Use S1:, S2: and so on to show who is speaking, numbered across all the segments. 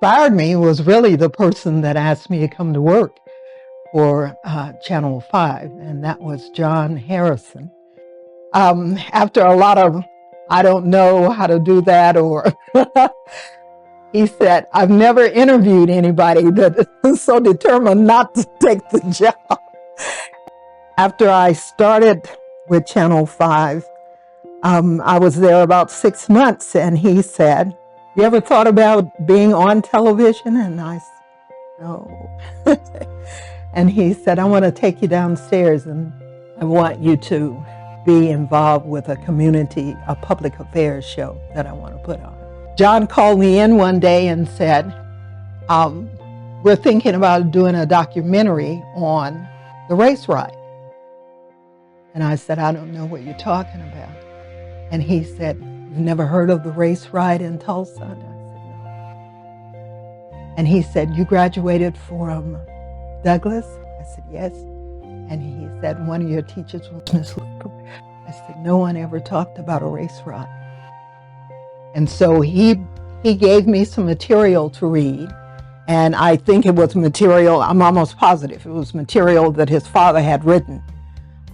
S1: inspired me was really the person that asked me to come to work for Channel 5, and that was John Harrison. After a lot of, I don't know how to do that, or he said, I've never interviewed anybody that is so determined not to take the job. After I started with Channel 5, I was there about 6 months, and he said, you ever thought about being on television? And I said, no. And he said, I want to take you downstairs, and I want you to be involved with a public affairs show that I want to put on. John called me in one day and said, we're thinking about doing a documentary on the race ride. And I said, I don't know what you're talking about. And he said, you've never heard of the race ride in Tulsa? And I said, no. And he said, you graduated from Douglas? I said, yes. And he said, one of your teachers was Miss Looper. I said, no one ever talked about a race ride. And so he gave me some material to read. And I think it was material, I'm almost positive, it was material that his father had written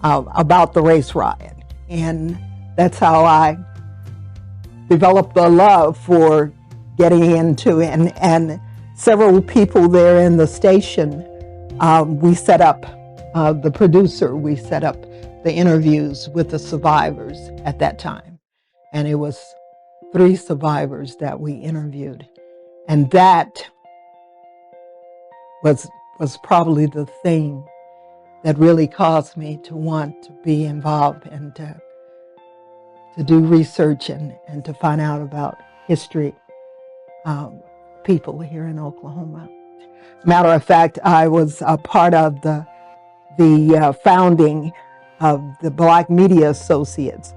S1: about the race ride. And that's how I developed a love for getting into it. And several people there in the station, we set up, the producer, we set up the interviews with the survivors at that time. And it was 3 survivors that we interviewed. And that was probably the thing that really caused me to want to be involved and to do research and to find out about history, people here in Oklahoma. Matter of fact, I was a part of the founding of the Black Media Associates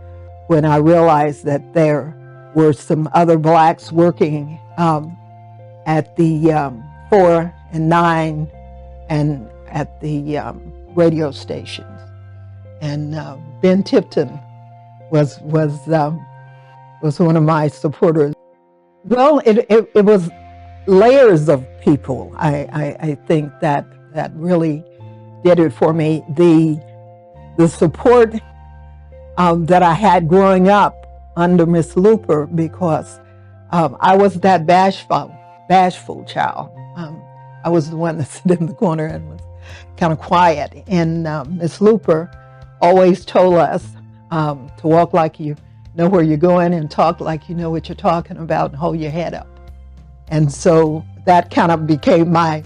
S1: when I realized that there were some other blacks working at the 4 and 9 and at the radio stations. And Ben Tipton was one of my supporters. Well, it was layers of people. I think that really did it for me. The support that I had growing up under Miss Looper, because I was that bashful child. I was the one that sat in the corner and was kind of quiet. And Miss Looper always told us to walk like you know where you're going and talk like you know what you're talking about and hold your head up. And so that kind of became my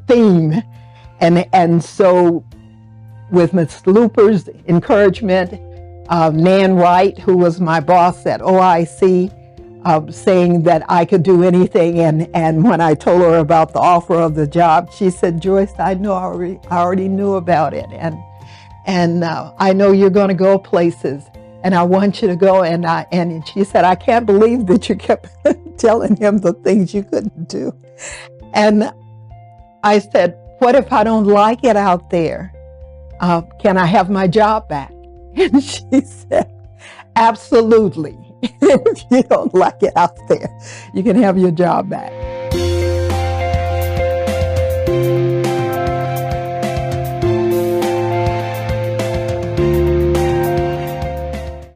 S1: theme. And so with Miss Looper's encouragement, Nan Wright, who was my boss at OIC, saying that I could do anything. And when I told her about the offer of the job, she said, Joyce, I already knew about it. And I know you're going to go places, and I want you to go. And she said, I can't believe that you kept telling him the things you couldn't do. And I said, what if I don't like it out there? Can I have my job back? And she said, absolutely. If you don't like it out there, you can have your job back.